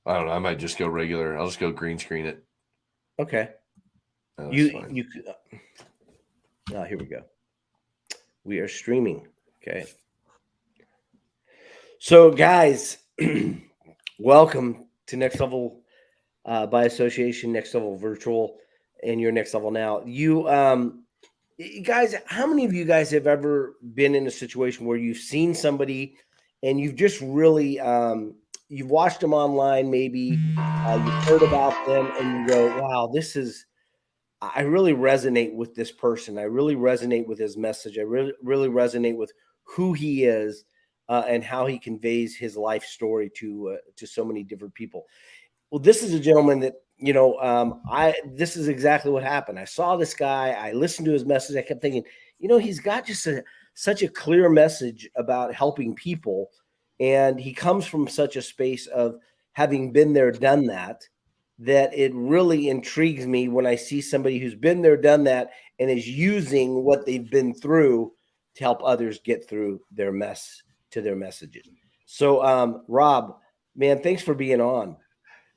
I don't know. I might just go regular. I'll just go green screen it. Okay. That's fine. Here we go. We are streaming. Okay. So, guys, welcome to Next Level by Association, Next Level Virtual, and your Next Level Now. Guys, how many of you guys have ever been in a situation where you've seen somebody and you've just really you've watched them online, maybe you've heard about them, and you go, "Wow, I really resonate with this person. I really resonate with his message. I really resonate with who he is and how he conveys his life story to so many different people." Well, this is a gentleman that I this is exactly what happened. I saw this guy. I listened to his message. I kept thinking, he's got just such a clear message about helping people, and he comes from such a space of having been there, done that it really intrigues me when I see somebody who's been there, done that, and is using what they've been through to help others get through their messages. So, Rob, man, thanks for being on.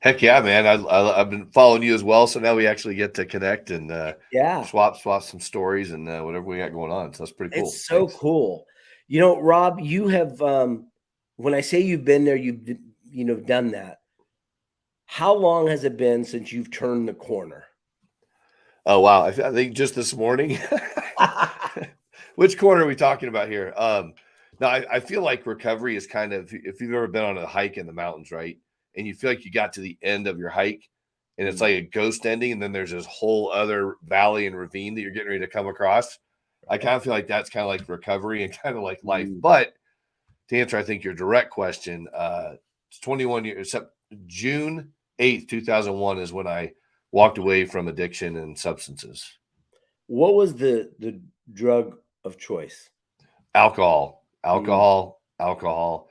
Heck yeah, man! I've been following you as well, so now we actually get to connect and Yeah, swap some stories and whatever we got going on. So that's pretty cool. it's so Thanks. cool. Rob, you have when I say you've been there, you've done that. How long has it been since you've turned the corner? Oh wow! I think just this morning. Which corner are we talking about here? No, I feel like recovery is kind of if you've ever been on a hike in the mountains, right? And you feel like you got to the end of your hike, and it's like a ghost ending, and then there's this whole other valley and ravine that you're getting ready to come across. I kind of feel like that's kind of like recovery and kind of like life. Mm. But to answer, I think your direct question, it's 21 years, except June 8th, 2001 is when I walked away from addiction and substances. What was the drug of choice? Alcohol, Mm, alcohol, alcohol,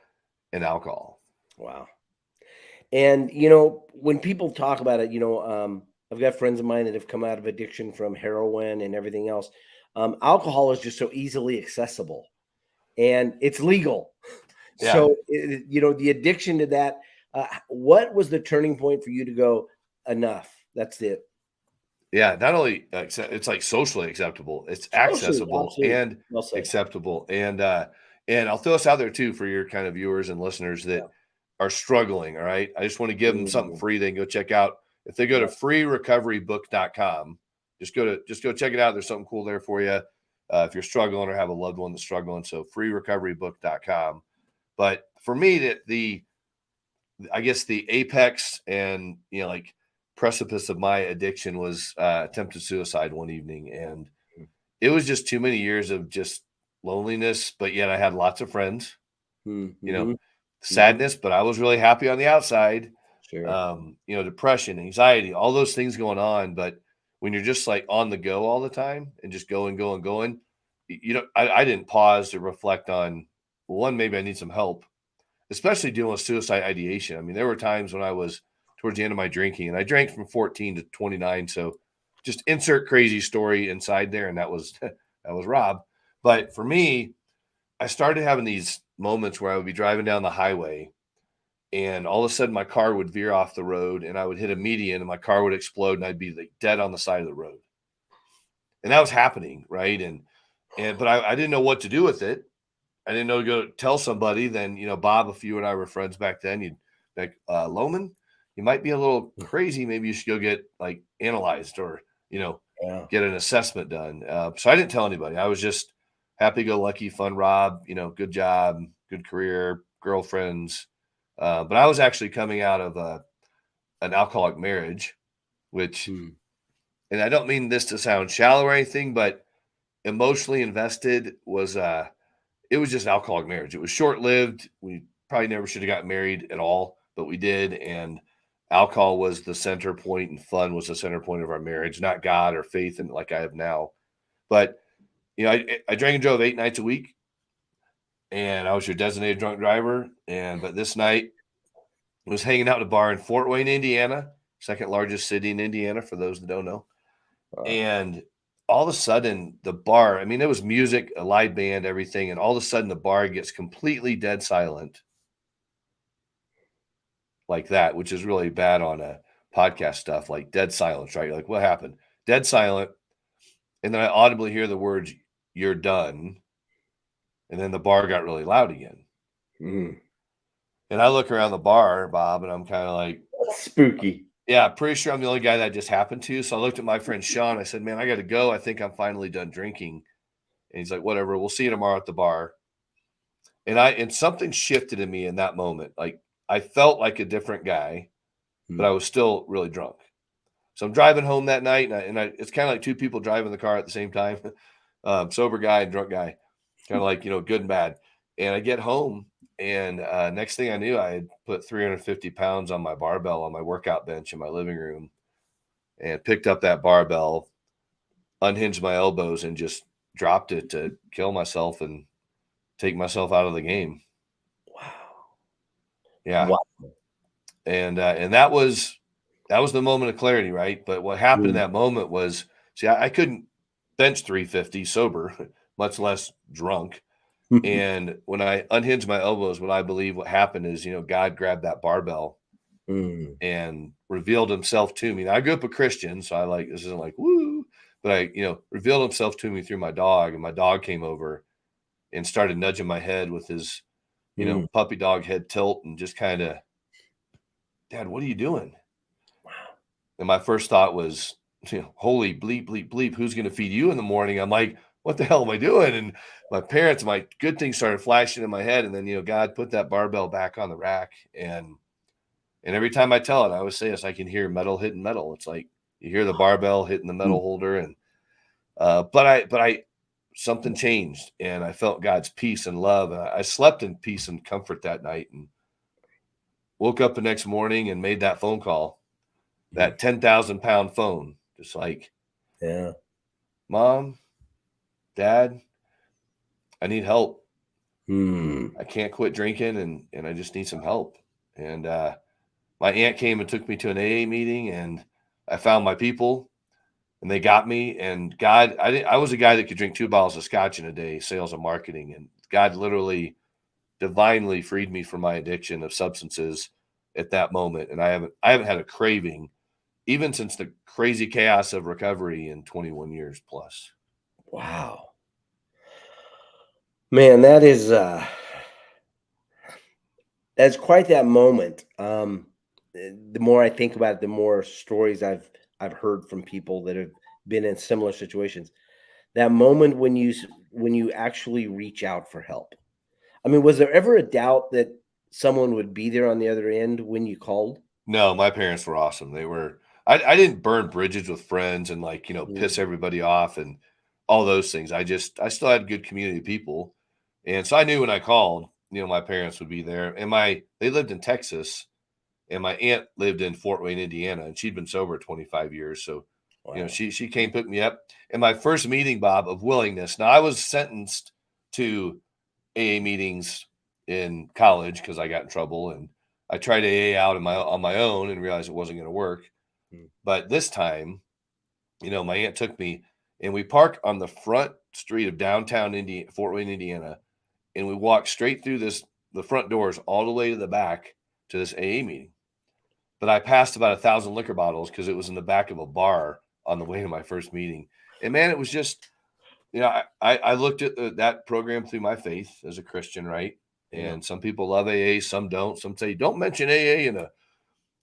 and alcohol. wow. And when people talk about it, I've got friends of mine that have come out of addiction from heroin and everything else. Alcohol is just so easily accessible, and it's legal. Yeah. So the addiction to that. What was the turning point for you to go? Enough. That's it. Yeah. Not only it's like socially acceptable, it's Socially, accessible absolutely. and Well said. acceptable. And I'll throw this out there too for your kind of viewers and listeners that Yeah. are struggling. All right. I just want to give them something Mhm. free they can go check out. If they go to Yeah. freerecoverybook.com, just go check it out. There's something cool there for you. If you're struggling or have a loved one that's struggling. So freerecoverybook.com. But for me, I guess the apex and like precipice of my addiction was attempted suicide one evening, and it was just too many years of just loneliness. But yet I had lots of friends, you know, Mm-hmm. Hmm. sadness, but I was really happy on the outside. Sure. Depression, anxiety, all those things going on. But when you're just like on the go all the time and just going, I didn't pause to reflect on one, maybe I need some help, especially dealing with suicide ideation. I mean, there were times when I was towards the end of my drinking, and I drank from 14 to 29. So just insert crazy story inside there, and that was that was Rob. But for me, I started having these moments where I would be driving down the highway, and all of a sudden my car would veer off the road, and I would hit a median, and my car would explode, and I'd be like dead on the side of the road. And that was happening, right? But I didn't know what to do with it. I didn't know to go tell somebody. Then, Bob, if you and I were friends back then, you'd be like, Lohman, you might be a little crazy. Maybe you should go get like analyzed or, Yeah. get an assessment done. So I didn't tell anybody. I was just happy go lucky, fun Rob, good job, good career, girlfriends. But I was actually coming out of an alcoholic marriage, which, Hmm. and I don't mean this to sound shallow or anything, but emotionally invested was it was just an alcoholic marriage. It was short lived. We probably never should have gotten married at all, but we did. And alcohol was the center point, and fun was the center point of our marriage, not God or faith, and like I have now. But I drank and drove 8 nights a week, and I was your designated drunk driver. But this night I was hanging out at a bar in Fort Wayne, Indiana, second largest city in Indiana for those that don't know. Wow. And all of a sudden, the bar, I mean, there was music, a live band, everything. And all of a sudden, the bar gets completely dead silent. like that, which is really bad on a podcast stuff, like dead silence, right? You're like, what happened? Dead silent. And then I audibly hear the words, "You're done." And then the bar got really loud again. Mm. And I look around the bar, Bob, and I'm kind of like, That's spooky. yeah, pretty sure I'm the only guy that just happened to. So I looked at my friend Sean. I said, man, I got to go. I think I'm finally done drinking. And he's like, whatever, we'll see you tomorrow at the bar. And something shifted in me in that moment. Like I felt like a different guy, but I was still really drunk. So I'm driving home that night, it's kind of like two people driving the car at the same time, sober guy and drunk guy, kind of like, good and bad. And I get home, and next thing I knew, I had put 350 pounds on my barbell on my workout bench in my living room, and picked up that barbell, unhinged my elbows, and just dropped it to kill myself and take myself out of the game. Wow. Yeah. Wow. And that was the moment of clarity, right? But what happened in that moment was, see, I couldn't bench 350 sober, much less drunk. And when I unhinged my elbows, what I believe what happened is, God grabbed that barbell and revealed himself to me. Now, I grew up a Christian, so this isn't like, woo, but revealed himself to me through my dog, and my dog came over and started nudging my head with his, puppy dog head tilt, and just kind of, Dad, what are you doing? Wow. And my first thought was, holy bleep, bleep, bleep, who's going to feed you in the morning? I'm like, what the hell am I doing? And my good things started flashing in my head. And then, God put that barbell back on the rack. And every time I tell it, I always say this, I can hear metal hitting metal. It's like you hear the barbell hitting the metal holder. And, but something changed, and I felt God's peace and love. And I slept in peace and comfort that night, and woke up the next morning and made that phone call. That 10,000-pound phone, just like, yeah, Mom, Dad, I need help. Hmm. I can't quit drinking, and I just need some help. And my aunt came and took me to an AA meeting, and I found my people, and they got me. And God, I was a guy that could drink 2 bottles of scotch in a day, sales and marketing, and God literally divinely freed me from my addiction of substances at that moment. And I haven't had a craving even since the crazy chaos of recovery in 21 years plus. Wow. Man, that's quite that moment. The more I think about it, the more stories I've heard from people that have been in similar situations. That moment when you actually reach out for help. I mean, was there ever a doubt that someone would be there on the other end when you called? No, my parents were awesome. I didn't burn bridges with friends and piss Mm, everybody off and all those things. I still had good community people. And so I knew when I called, my parents would be there. And they lived in Texas, and my aunt lived in Fort Wayne, Indiana, and she'd been sober 25 years. So, wow. she came pick me up. And my first meeting, Bob, of willingness. Now I was sentenced to AA meetings in college because I got in trouble, and I tried AA out on my own and realized it wasn't going to work. Mm, But this time, my aunt took me, and we parked on the front street of downtown Fort Wayne, Indiana, and we walked straight through the front doors all the way to the back to this AA meeting. But I passed about 1,000 liquor bottles because it was in the back of a bar on the way to my first meeting. And man, it was just, I looked at that program through my faith as a Christian, right? yeah. And some people love AA, some don't. Some say don't mention AA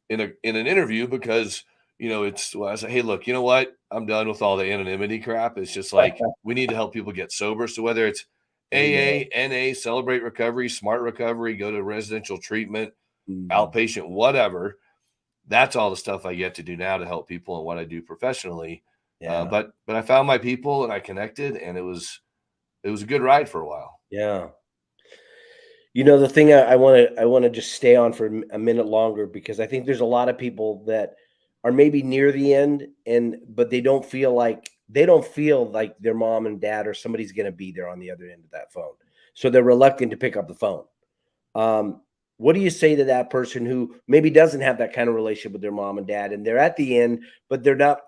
in an interview because it's. Well, I say, hey, look, you know what? I'm done with all the anonymity crap. It's just like we need to help people get sober. So whether it's Amen. AA, NA, Celebrate Recovery, Smart Recovery, go to residential treatment, Mm, outpatient, whatever, that's all the stuff I get to do now to help people and what I do professionally. yeah. But I found my people and I connected, and it was a good ride for a while. Yeah. The thing I want to just stay on for a minute longer, because I think there's a lot of people that are maybe near the end, but they don't feel like their mom and dad or somebody's going to be there on the other end of that phone. So they're reluctant to pick up the phone. What do you say to that person who maybe doesn't have that kind of relationship with their mom and dad, and they're at the end, but they're not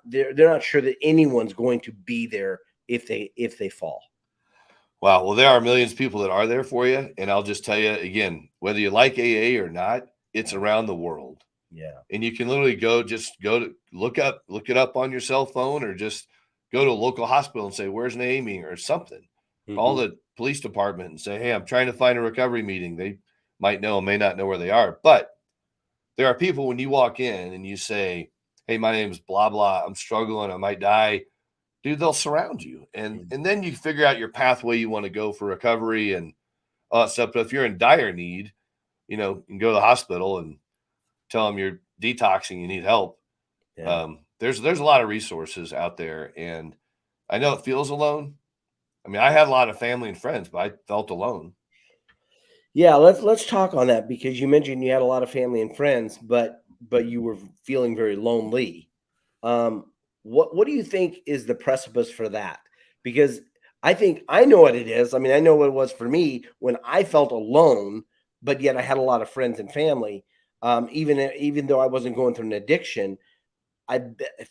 sure that anyone's going to be there if they fall? Wow. Well, there are millions of people that are there for you. And I'll just tell you again, whether you like AA or not, It's around the world. Yeah. And you can literally go to look it up on your cell phone, or just go to a local hospital and say, where's Naomi, or something. Call Mhm. the police department and say, hey, I'm trying to find a recovery meeting. They might know, may not know where they are. But there are people, when you walk in and you say, hey, my name is blah, blah, I'm struggling, I might die, dude, they'll surround you. And then you figure out your pathway you want to go for recovery and all that stuff. But if you're in dire need, you can go to the hospital and tell them you're detoxing, you need help. Yeah. There's a lot of resources out there, and I know it feels alone. I mean, I had a lot of family and friends, but I felt alone. Yeah, let's talk on that because you mentioned you had a lot of family and friends, but you were feeling very lonely. Um, what do you think is the precipice for that? Because I think I know what it is. I mean, I know what it was for me when I felt alone, but yet I had a lot of friends and family. Even though I wasn't going through an addiction,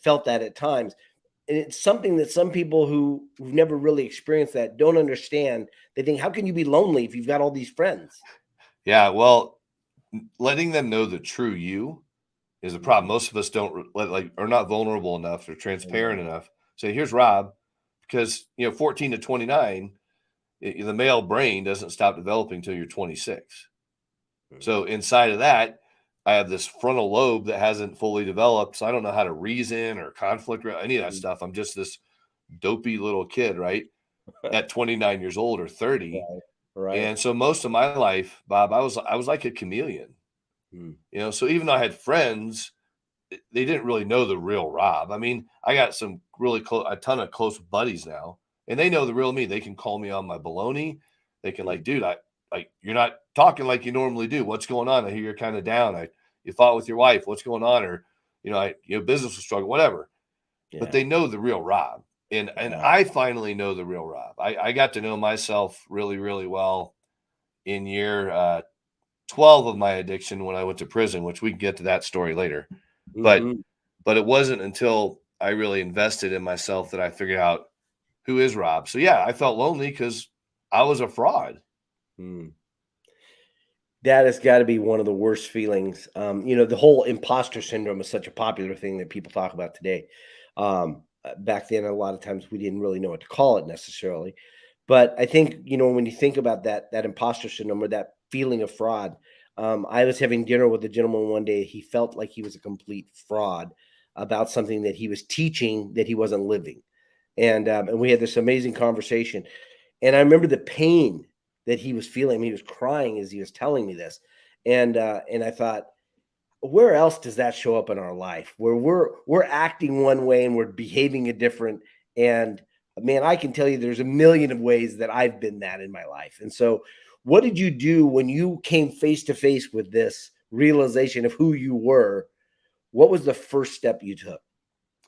felt that at times. And it's something that some people who've never really experienced that don't understand. They think, how can you be lonely if you've got all these friends? Yeah, well, letting them know the true you is a problem. Mhm. Most of us don't are not vulnerable enough or I know. transparent enough. Say, here's Rob, because 14 to 29, the male brain doesn't stop developing until you're 26. Mhm. So inside of that, I have this frontal lobe that hasn't fully developed. So I don't know how to reason or conflict or any of that Mhm. stuff. I'm just this dopey little kid, right? At 29 years old or 30. Right. Right. And so most of my life, Bob, I was like a chameleon. Mm. So even though I had friends, they didn't really know the real Rob. I mean, I got some really close, a ton of close buddies now, and they know the real me. They can call me on my baloney. They can Mm. like, dude, I like you're not talking like you normally do. What's going on? I hear you're kind of down. You fought with your wife. What's going on? Or business was struggling, whatever. But Yeah. they know the real Rob, and Yeah. I finally know the real Rob. I got to know myself really really well in year 12 of my addiction when I went to prison, which we can get to that story later. But Mhm. but it wasn't until I really invested in myself that I figured out who is Rob. So yeah, I felt lonely because I was a fraud. Mm. That has got to be one of the worst feelings. The whole imposter syndrome is such a popular thing that people talk about today. Back then, a lot of times we didn't really know what to call it necessarily. But I think, when you think about that imposter syndrome or that feeling of fraud, I was having dinner with a gentleman one day. He felt like he was a complete fraud about something that he was teaching that he wasn't living. And we had this amazing conversation. And I remember the pain that he was feeling. He was crying as he was telling me this. And I thought, where else does that show up in our life where we're acting one way and we're behaving a different? And man, I can tell you there's a million of ways that I've been that in my life. And so what did you do when you came face to face with this realization of who you were? What was the first step you took?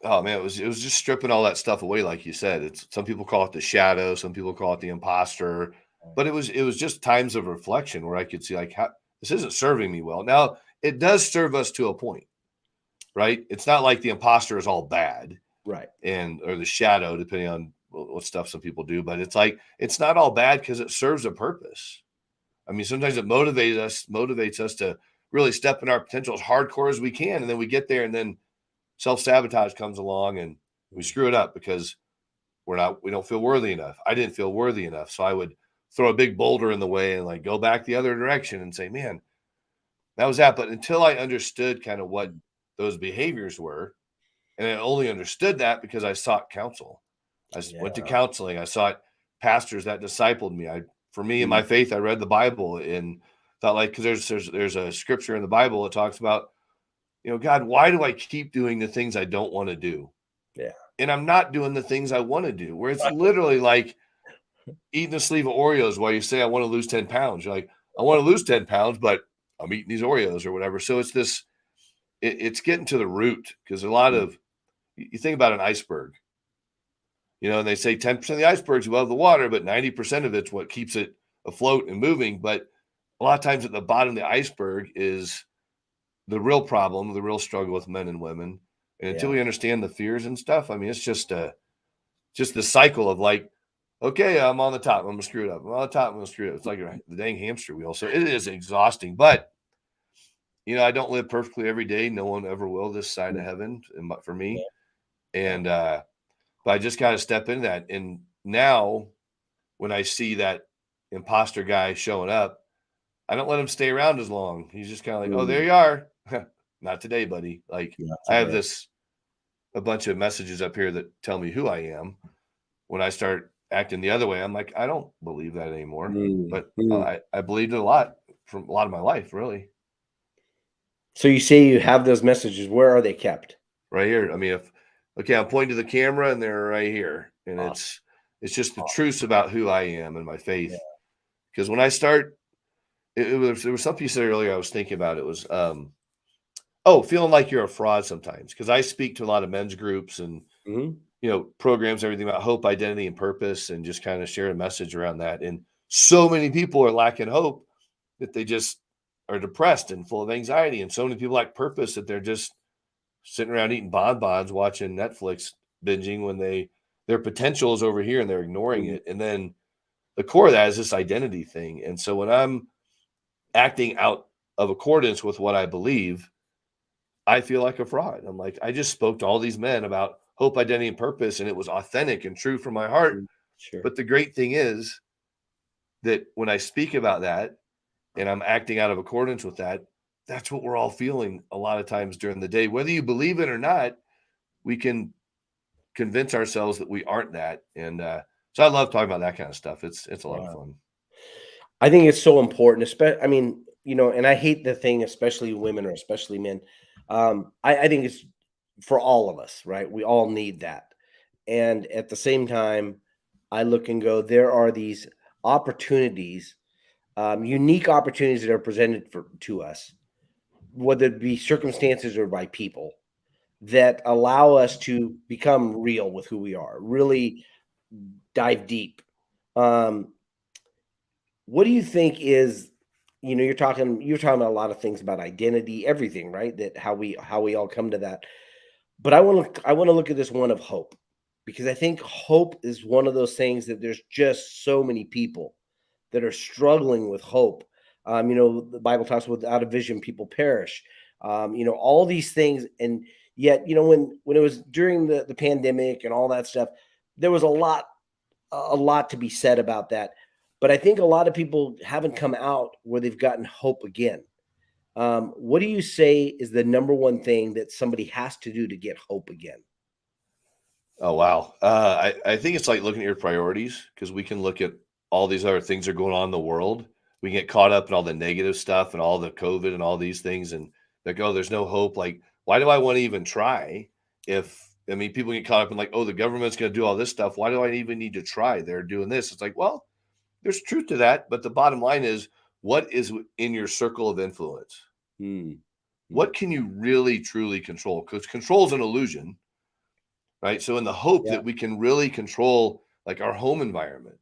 Oh man, it was just stripping all that stuff away, like you said. It's some people call it the shadow, some people call it the imposter, but it was just times of reflection where I could see like how this isn't serving me well. Now it does serve us to a point, right? It's not like the imposter is all bad Right. and or the shadow, depending on what stuff some people do, but it's like it's not all bad because it serves a purpose. I mean, sometimes it motivates us to really step in our potential as hardcore as we can, and then we get there, and then self-sabotage comes along and we Mm. screw it up because we don't feel worthy enough. I didn't feel worthy enough. So I would throw a big boulder in the way and like go back the other direction and say, man, that was that. But until I understood kind of what those behaviors were, and I only understood that because I sought counsel. Went to Yeah. counseling. I sought pastors that discipled me. For me in Mm. my faith, I read the Bible and thought like, because there's a scripture in the Bible that talks about, God, why do I keep doing the things I don't want to do? Yeah. And I'm not doing the things I want to do, where it's literally like eating a sleeve of Oreos while you say, I want to lose 10 pounds. You're like, I want to lose 10 pounds, but I'm eating these Oreos or whatever. So it's it's getting to the root because a lot Mm. of, you think about an iceberg, and they say 10% of the iceberg's above the water, but 90% of it's what keeps it afloat and moving. But a lot of times at the bottom of the iceberg is the real problem, the real struggle with men and women. And until Yeah. we understand the fears and stuff, I mean, it's just the cycle of like, okay, I'm on the top, I'm gonna screw it up. I'm on the top, I'm gonna screw it up. It's like the dang hamster wheel. So it is exhausting. But I don't live perfectly every day. No one ever will this side of Mm, heaven for yeah, me. yeah. And but I just got to step into that. And now when I see that imposter guy showing up, I don't let him stay around as long. He's just kind of like, oh, there Mm, you are. Not today, buddy. Like not I have today. this a bunch of messages up here that tell me who I am. When I start acting the other way, I'm like, I don't believe that anymore. Mm, But mm. I believed it a lot from a lot of my life, really. So you say you have those messages. Where are they kept? Right here. I mean, if okay, I'm pointing to the camera and they're right here. And Awesome. it's just the Awesome. truths about who I am and my Yeah. faith. Because when I start, there was something you said earlier I was thinking about. It was oh, feeling like you're a fraud sometimes. Because I speak to a lot of men's groups and Mhm. programs, everything about hope, identity, and purpose, and just kind of share a message around that. And so many people are lacking hope that they just are depressed and full of anxiety. And so many people lack purpose that they're just sitting around eating bonbons, watching Netflix, binging when their potential is over here and they're ignoring Mm, it. And then the core of that is this identity thing. And so when I'm acting out of accordance with what I believe, I feel like a fraud. I'm like, I just spoke to all these men about hope, identity, and purpose, and it was authentic and true from my heart. mm. Sure. But the great thing is that when I speak about that and I'm acting out of accordance with that, that's what we're all feeling a lot of times during the day. Whether you believe it or not, we can convince ourselves that we aren't that. And so I love talking about that kind of stuff. It's a lot of Yeah. fun. I think it's so important, especially, I mean, and I hate the thing, especially women or especially men. I think it's for all of us, right? We all need that. And at the same time, I look and go, there are these opportunities, unique opportunities that are presented to us, whether it be circumstances or by people that allow us to become real with who we are, really dive deep. Um, what do you think is, you're talking about a lot of things about identity, everything, right? That how we all come to that. But I want to look at this one of hope, because I think hope is one of those things that there's just so many people that are struggling with hope. The Bible talks about without a vision, people perish. All these things, and yet, when it was during the pandemic and all that stuff, there was a lot to be said about that. But I think a lot of people haven't come out where they've gotten hope again. What do you say is the number one thing that somebody has to do to get hope again? Oh wow. I think it's like looking at your priorities because we can look at all these other things that are going on in the world. We get caught up in all the negative stuff and all the COVID and all these things and like, oh, there's no hope. Like, why do I want to even try? If I mean people get caught up in like, oh, the government's gonna do all this stuff. Why do I even need to try? They're doing this. It's like, well, there's truth to that, but the bottom line is what is in your circle of influence? Mm, mm. What can you really truly control? Because control is an illusion, right? So in the hope Yeah. that we can really control like our home environment,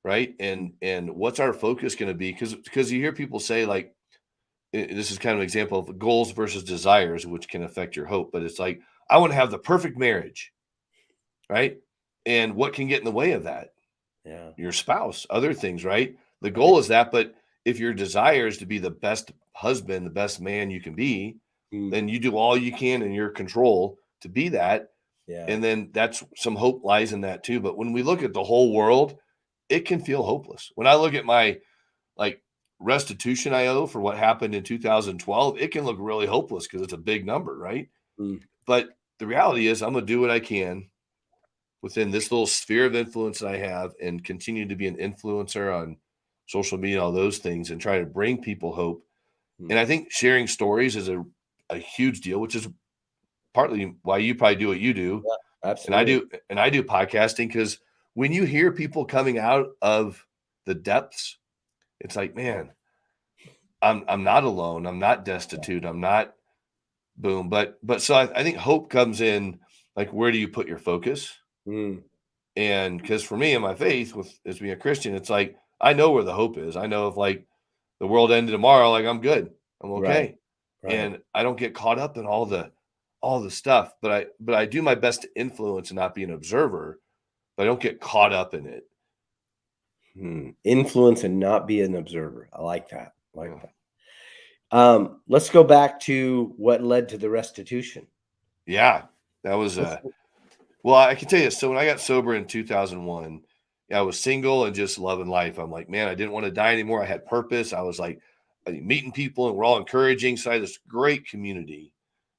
right? Mm, And what's our focus going to be? Because you hear people say like this is kind of an example of goals versus desires, which can affect your hope. But it's like I want to have the perfect marriage, right? And what can get in the way of that? yeah. Your spouse, other things, right? The Right. goal is that, but if your desire is to be the best husband, the best man you can be, Mm, then you do all you can in your control to be that. yeah. And then that's some hope lies in that too. But when we look at the whole world, it can feel hopeless. When I look at my like restitution I owe for what happened in 2012, it can look really hopeless because it's a big number, right? Mm, But the reality is, I'm going to do what I can within this little sphere of influence that I have and continue to be an influencer on social media, all those things, and try to bring people hope. mm. And I think sharing stories is a huge deal, which is partly why you probably do what you do. Yeah, And I absolutely. do, and I do podcasting because when you hear people coming out of the depths, it's like, man, I'm not alone. I'm not destitute. I'm not boom. But so I think hope comes in like where do you put your focus? Mm, And because for me and my faith with as being a Christian, it's like I know where the hope is. I know if like the world ended tomorrow, like I'm good. I'm right. okay. Right. And I don't get caught up in all the stuff, but I do my best to influence and not be an observer, but I don't get caught up in it. Influence and not be an observer. I like that. I like Yeah. that. Let's go back to what led to the restitution. Yeah, that was Let's, well, I can tell you. So when I got sober in 2001, I was single and just loving life. I'm like, man, I didn't want to die anymore. I had purpose. I was like meeting people, and we're all encouraging. So I had this great community.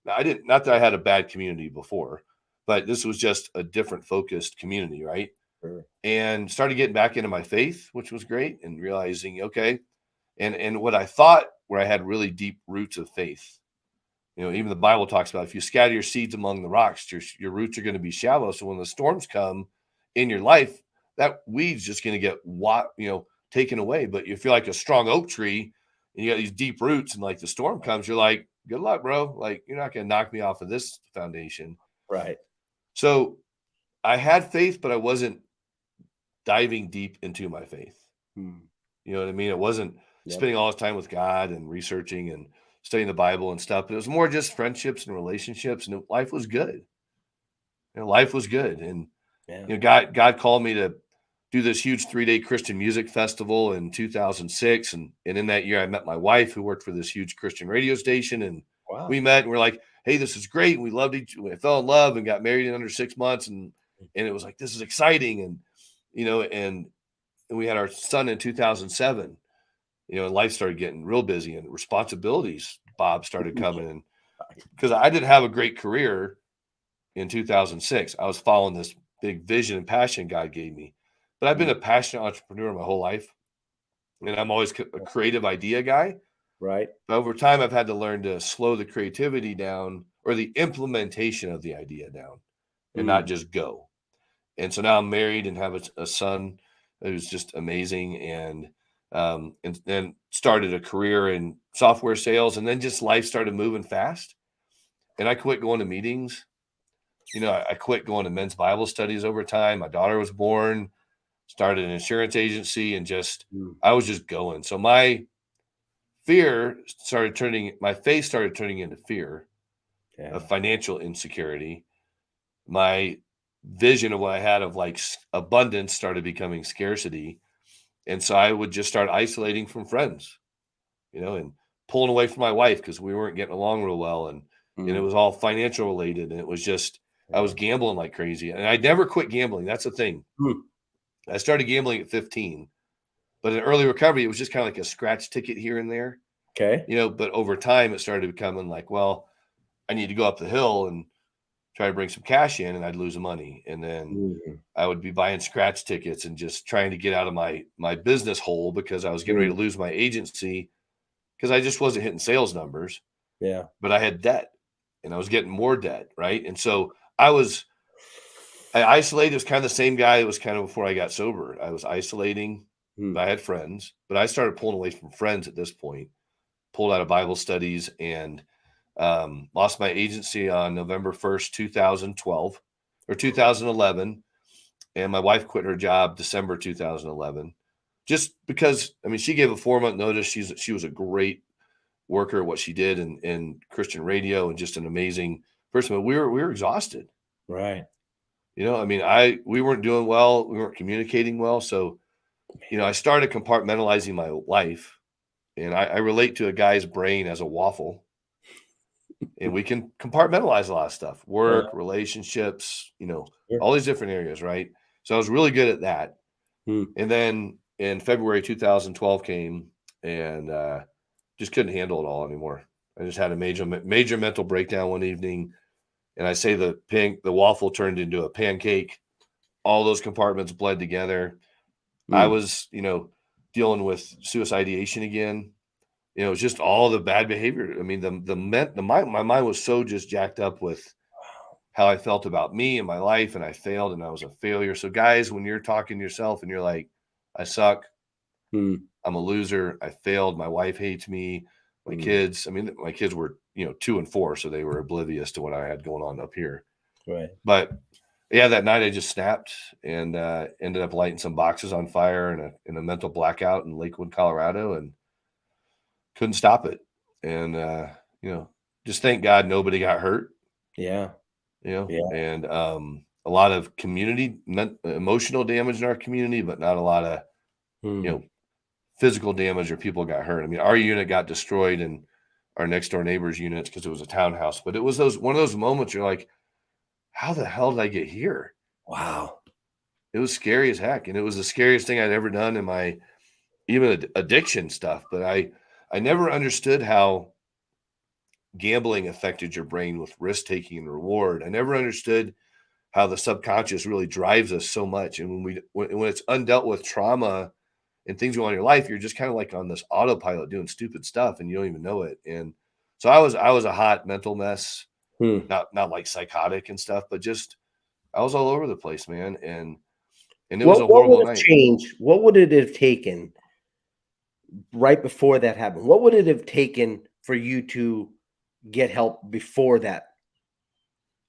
Now, I didn't, not that I had a bad community before, but this was just a different focused community, right? sure. And started getting back into my faith, which was great, and realizing, okay, and what I thought where I had really deep roots of faith. Even the Bible talks about if you scatter your seeds among the rocks, your roots are going to be shallow. So when the storms come in your life, that weed's just going to get taken away. But if you're like a strong oak tree and you got these deep roots and like the storm comes, you're like, good luck, bro. Like you're not going to knock me off of this foundation. Right. So I had faith, but I wasn't diving deep into my faith. Hmm. You know what I mean? It wasn't spending all this time with God and researching and studying the Bible and stuff, but it was more just friendships and relationships, and life was good. Life was good. And Yeah. God called me to do this huge 3-day Christian music festival in 2006. And in that year, I met my wife who worked for this huge Christian radio station. And Wow. we met and we're like, hey, this is great. And we loved each other. We fell in love and got married in under 6 months. And it was like, this is exciting. And, and we had our son in 2007, and life started getting real busy and responsibilities, Bob, started coming in because I didn't have a great career in 2006. I was following this big vision and passion God gave me. But I've been a passionate entrepreneur my whole life, and I'm always a creative idea guy. Right. But over time, I've had to learn to slow the creativity down or the implementation of the idea down and not just go. And so now I'm married and have a son who's just amazing, and then started a career in software sales, and then just life started moving fast. And I quit going to meetings. I quit going to men's Bible studies over time. My daughter was born, started an insurance agency, and I was just going. So my faith started turning into fear of financial insecurity. My vision of what I had of like abundance started becoming scarcity. And so I would just start isolating from friends, and pulling away from my wife because we weren't getting along real well. And it was all financial related. And it was just, I was gambling like crazy. And I never quit gambling. That's the thing. I started gambling at 15, but in early recovery, it was just kind of like a scratch ticket here and there. Okay. But over time, it started becoming like, well, I need to go up the hill and try to bring some cash in, and I'd lose the money. And then I would be buying scratch tickets and just trying to get out of my business hole because I was getting ready to lose my agency because I just wasn't hitting sales numbers. Yeah. But I had debt and I was getting more debt. Right. And so I isolated. It was kind of the same guy. It was kind of before I got sober. I was isolating, but I had friends, but I started pulling away from friends at this point, pulled out of Bible studies, and lost my agency on November 1st, 2012 or 2011. And my wife quit her job December 2011, just because, she gave a 4-month notice. She was a great worker at what she did in Christian radio and just an amazing person. But we were exhausted. Right. We weren't doing well. We weren't communicating well. So, I started compartmentalizing my life, and I relate to a guy's brain as a waffle. And we can compartmentalize a lot of stuff, work, relationships, all these different areas, right? So I was really good at that. And then in February 2012 came, and just couldn't handle it all anymore. I just had a major mental breakdown one evening, and I say the waffle turned into a pancake. All those compartments bled together. I was, dealing with suicidation again. It was just all the bad behavior. My mind was so just jacked up with how I felt about me and my life, and I failed, and I was a failure. So guys, when you're talking to yourself and you're like, I suck, I'm a loser, I failed, my wife hates me, my kids, my kids were, 2 and 4, so they were oblivious to what I had going on up here. Right. But yeah, that night I just snapped and ended up lighting some boxes on fire in a mental blackout in Lakewood, Colorado, and couldn't stop it. And just thank God nobody got hurt. Yeah. And a lot of emotional damage in our community, but not a lot of physical damage or people got hurt. Our unit got destroyed, and our next door neighbor's units because it was a townhouse. But it was one of those moments you're like, how the hell did I get here? Wow. It was scary as heck, and it was the scariest thing I'd ever done in my even addiction stuff. But I never understood how gambling affected your brain with risk taking and reward. I never understood how the subconscious really drives us so much. And when it's undealt with trauma and things go on in your life, you're just kind of like on this autopilot doing stupid stuff and you don't even know it. And so I was a hot mental mess, Hmm. not like psychotic and stuff, but just I was all over the place, man. And it was a What horrible would have night. changed? What would it have taken right before that happened? What would it have taken for you to get help before that?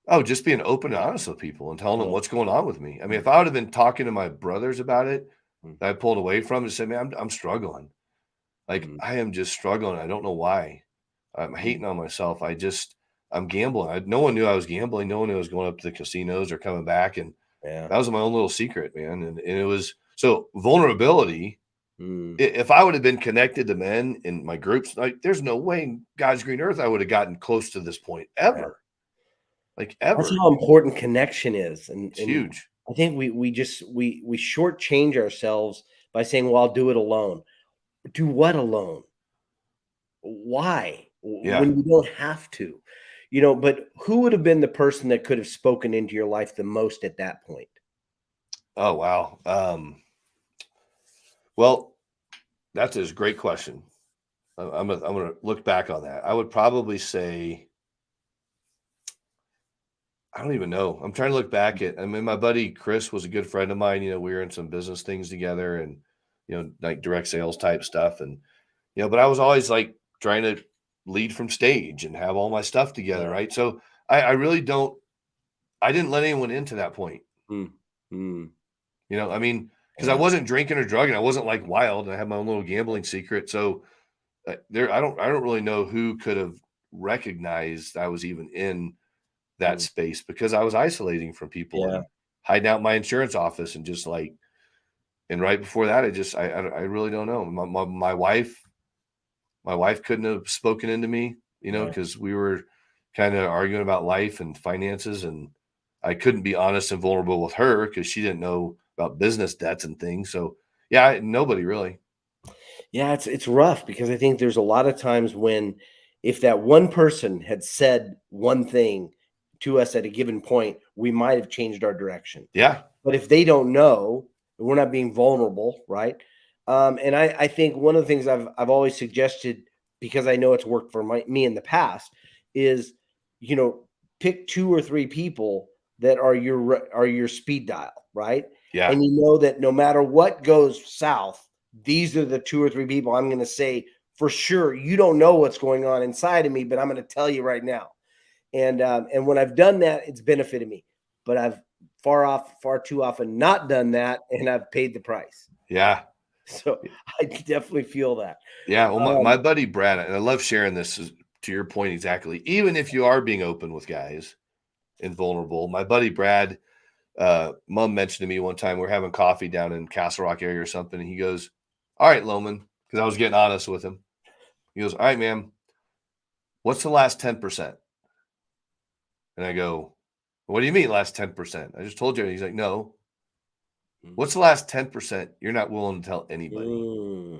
Oh, just being open and honest with people and telling them Yeah. what's going on with me. I mean, Mm, if I would have been talking to my brothers about it, mm, that I pulled away from and said, man, I'm struggling. Like mm, I am just struggling. I don't know why. I'm mm. hating on myself. I'm gambling. No one knew I was gambling. No one knew I was going up to the casinos or coming back. And Yeah. that was my own little secret, man. And it was so vulnerability. Mm, If I would have been connected to men in my groups, like there's no way in God's green earth I would have gotten close to this point yeah. ever. Like That's ever. how important connection is, It's and huge. I think we shortchange ourselves by saying, "Well, I'll do it alone." Do what alone? Why? Yeah. When you don't have to, But who would have been the person that could have spoken into your life the most at that point? Oh wow. Well, that's a great question. I'm gonna look back on that. I would probably say I don't even know. I'm trying to look back at. I mean, my buddy Chris was a good friend of mine. We were in some business things together, and like direct sales type stuff, and but I was always like trying to lead from stage and have all my stuff together, Yeah. right? So I really don't. I didn't let anyone into that point. Mm, mm, I mean, because I yeah. wasn't drinking or drugging. I wasn't like wild. I had my own little gambling secret. So I don't really know who could have recognized I was even in that Mm, space because I was isolating from people yeah. and hiding out in my insurance office and just like and right before that I really don't know. My wife couldn't have spoken into me, Yeah. because we were kind of arguing about life and finances and I couldn't be honest and vulnerable with her because she didn't know about business debts and things. So yeah, nobody really. Yeah, it's rough because I think there's a lot of times when if that one person had said one thing to us at a given point, we might have changed our direction. Yeah. But if they don't know, we're not being vulnerable, right? And I think one of the things I've always suggested because I know it's worked for me in the past is, you know, pick two or three people that are your speed dial, right? Yeah. And you know that no matter what goes south, these are the two or three people I'm going to say for sure. You don't know what's going on inside of me, but I'm going to tell you right now. And when I've done that, it's benefited me. But I've far too often not done that, and I've paid the price. Yeah. So I definitely feel that. Yeah, well, my Um, buddy Brad, and I love sharing this to your point exactly. Even if you are being open with guys and vulnerable, my buddy Brad, mom mentioned to me one time we are having coffee down in Castle Rock area or something, and he goes, "All right, Lohman," because I was getting honest with him. He goes, "All right, man, what's the last 10%?" And I go, "What do you mean last 10%? I just told you." He's like, "No, what's the last 10% you're not willing to tell anybody?" mm,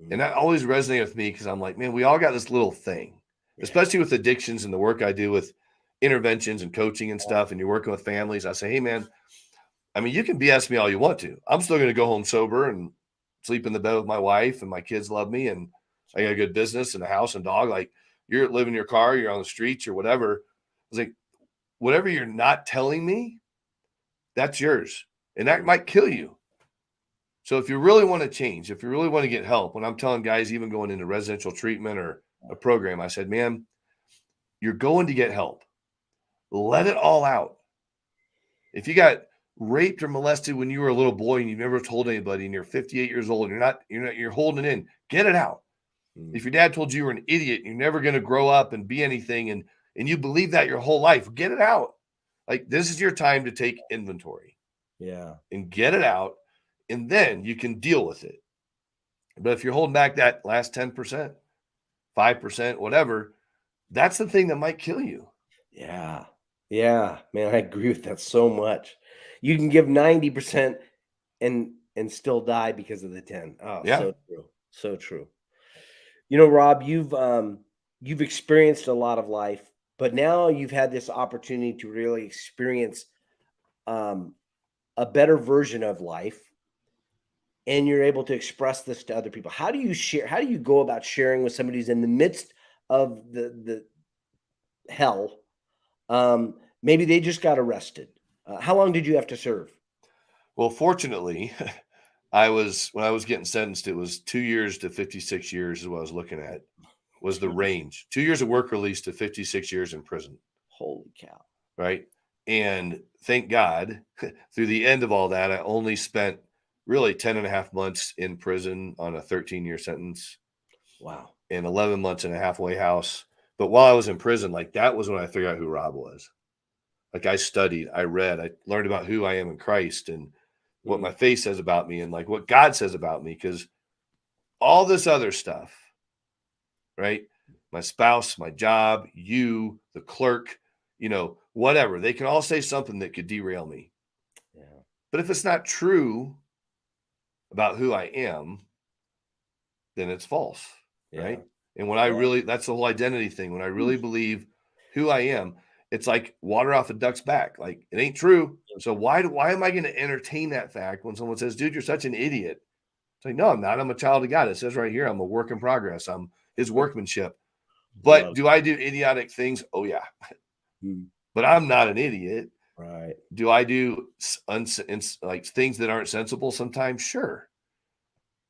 And mm, that always resonated with me because I'm like, man, we all got this little thing, yeah, especially with addictions and the work I do with interventions and coaching and stuff. And you're working with families. I say, hey, man, I mean, you can BS me all you want to. I'm still going to go home sober and sleep in the bed with my wife, and my kids love me, and I got a good business and a house and dog. Like you're living in your car, you're on the streets or whatever. I was like, whatever you're not telling me, that's yours, and that mm, might kill you. So if you really want to change, if you really want to get help, when I'm telling guys even going into residential treatment or a program, I said, man, you're going to get help. Let it all out. If you got raped or molested when you were a little boy and you've never told anybody and you're 58 years old and you're holding it in, get it out. mm, If your dad told you were an idiot, you're never going to grow up and be anything and you believe that your whole life, get it out. Like this is your time to take inventory yeah, and get it out and then you can deal with it. But if you're holding back that last 10%, 5%, whatever, that's the thing that might kill you. Yeah. Yeah, man, I agree with that so much. You can give 90% and still die because of the 10. Oh, Yeah. so true. So true. You know, Rob, you've experienced a lot of life, but now you've had this opportunity to really experience um, a better version of life, and you're able to express this to other people. How do you share? How do you go about sharing with somebody who's in the midst of the hell? Maybe they just got arrested. How long did you have to serve? Well, fortunately, when I was getting sentenced, it was 2 years to 56 years is what I was looking at, was the Jeez, range. 2 years of work release to 56 years in prison, holy cow! right? And thank God, through the end of all that, I only spent really 10 and a half months in prison on a 13-year sentence Wow. and 11 months in a halfway house. But while I was in prison, like, that was when I figured out who Rob was. Like, I studied, I read, I learned about who I am in Christ and what Mm, my faith says about me and like what God says about me. Because all this other stuff, right? My spouse, my job, you, the clerk, whatever, they can all say something that could derail me. yeah. But if it's not true about who I am, then it's false, Yeah. right? And when I Yeah. really, that's the whole identity thing. When I really believe who I am, it's like water off a duck's back. Like, it ain't true. So why am I going to entertain that fact when someone says, "Dude, you're such an idiot"? It's like, no, I'm not. I'm a child of God. It says right here, I'm a work in progress. I'm his workmanship. But Love. do I do idiotic things? Oh yeah. Mm, But I'm not an idiot. right. Do I do like things that aren't sensible sometimes? Sure.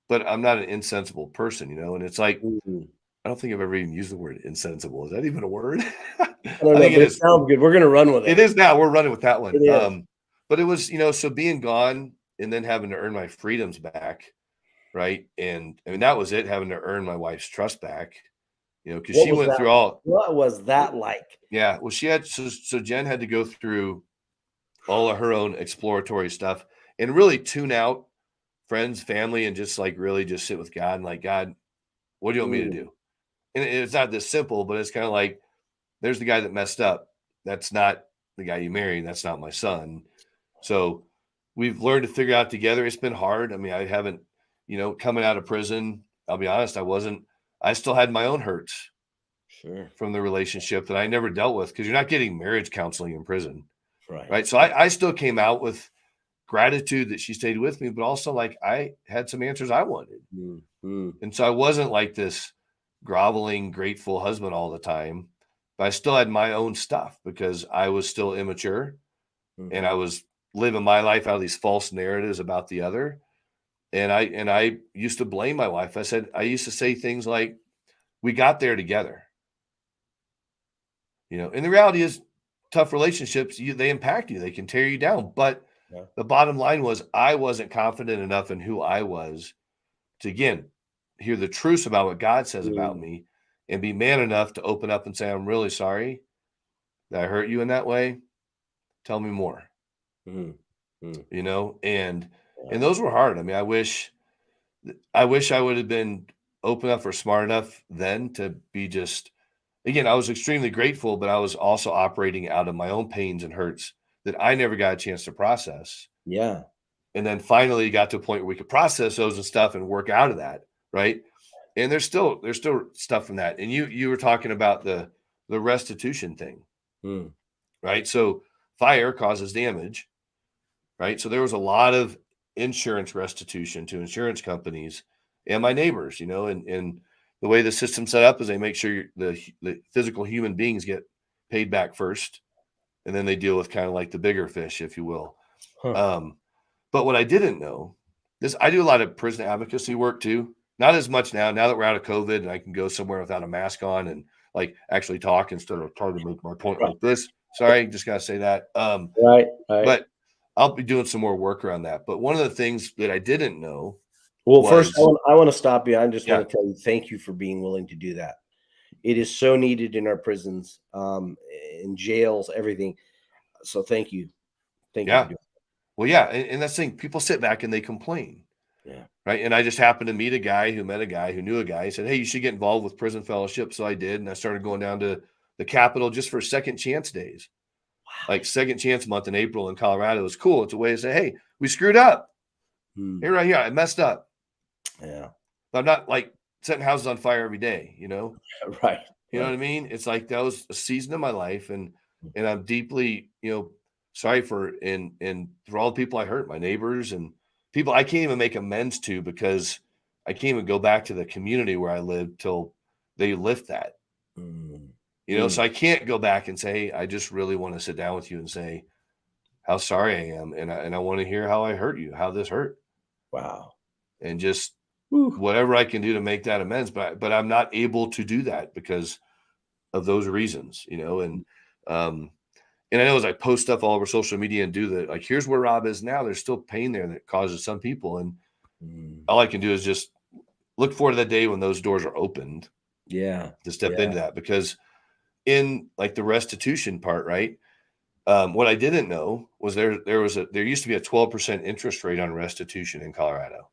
But I'm not an insensible person, And it's like, Mm. I don't think I've ever even used the word insensible. Is that even a word? I don't I know, think it but it is. sounds good. We're gonna run with It it. is now. We're running with that one. It is. But it was, so being gone and then having to earn my freedoms back, right? And I mean, that was it, having to earn my wife's trust back, because What she was went that through like? all. What was that like? Yeah, well, she had so Jen had to go through all of her own exploratory stuff and really tune out friends, family, and just like really just sit with God and like, God, what do you want me to Mm, do? And it's not this simple, but it's kind of like, there's the guy that messed up. That's not the guy you married. That's not my son. So we've learned to figure out together. It's been hard. I mean, I haven't, coming out of prison, I'll be honest, I still had my own hurts sure. from the relationship that I never dealt with because you're not getting marriage counseling in prison. Right. Right. So I still came out with gratitude that she stayed with me, but also like I had some answers I wanted. Mm, mm, And so I wasn't like this groveling, grateful husband all the time, but I still had my own stuff because I was still immature and I mhm. was living my life out of these false narratives about the other. And I used to blame my wife. I used to say things like, we got there together. And the reality is tough relationships, they impact you, they can tear you down. But Yeah. the bottom line was I wasn't confident enough in who I was to, again, hear the truth about what God says about Mm, me and be man enough to open up and say, I'm really sorry that I hurt you in that way. Tell me more, mhm, mm, and yeah. those were hard. I mean, I wish I would have been open enough or smart enough then to be just, again, I was extremely grateful, but I was also operating out of my own pains and hurts that I never got a chance to process. Yeah. And then finally got to a point where we could process those and stuff and work out of that, right? And there's still stuff from that. And you were talking about the restitution thing, Mm, right? So fire causes damage, right? So there was a lot of insurance restitution to insurance companies and my neighbors, and the way the system's set up is they make sure the physical human beings get paid back first, and then they deal with kind of like the bigger fish, if you will. huh. Um, but what I didn't know is I do a lot of prison advocacy work too. Not as much now that we're out of COVID and I can go somewhere without a mask on and like actually talk instead of trying to make my point Right. like this. Sorry, just gotta say that. Right. Right. But I'll be doing some more work around that. But one of the things that I didn't know Well, first, was, I want to stop you. I just yeah, want to tell you thank you for being willing to do that. It is so needed in our prisons, in jails, everything. So thank you. Thank you for yeah. doing Well, yeah, and that's the thing. People sit back and they complain. Yeah. Right. And I just happened to meet a guy who met a guy who knew a guy. He said, hey, you should get involved with prison fellowship. So I did. And I started going down to the Capitol just for second chance days. Like second chance month in April in Colorado is cool. It's a way to say, hey, we screwed up. Here, right here. I messed up. Yeah. But I'm not like setting houses on fire every day, you know? Right. You know what I mean? It's like that was a season of my life, and I'm deeply, sorry for and for all the people I hurt, my neighbors and people I can't even make amends to because I can't even go back to the community where I lived till they lift that. So I can't go back and say, I just really want to sit down with you and say how sorry I am, and I want to hear how I hurt you, how this hurt. Wow. And just whatever I can do to make that amends, but I'm not able to do that because of those reasons, and I know as I post stuff all over social media and do that, like, here's where Rob is now, there's still pain there that causes some people. And all I can do is just look forward to that day when those doors are opened. Yeah. To step into that, because in like the restitution part, right? What I didn't know was there used to be a 12% interest rate on restitution in Colorado.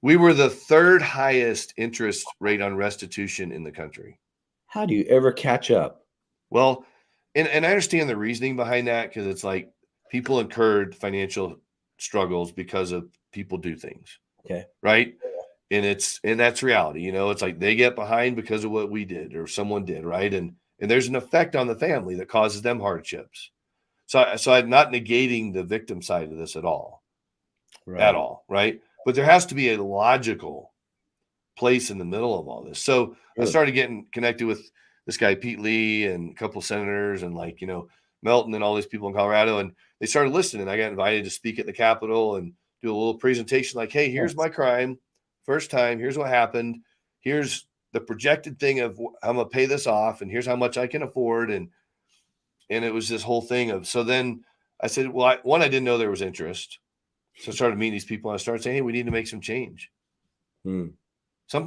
We were the third highest interest rate on restitution in the country. How do you ever catch up? Well, and I understand the reasoning behind that, because it's like people incurred financial struggles because of people do things. Okay. Right. And that's reality. It's like they get behind because of what we did or someone did. Right. And there's an effect on the family that causes them hardships. So I'm not negating the victim side of this at all. Right. At all. Right. But there has to be a logical place in the middle of all this. So I started getting connected with this guy, Pete Lee, and a couple of senators, and Melton and all these people in Colorado. And they started listening. I got invited to speak at the Capitol and do a little presentation like, hey, here's my crime. First time. Here's what happened. Here's the projected thing of I'm going to pay this off. And here's how much I can afford. And it was this whole thing of, so then I said, well, I didn't know there was interest. So I started meeting these people, and I started saying, hey, we need to make some change. Something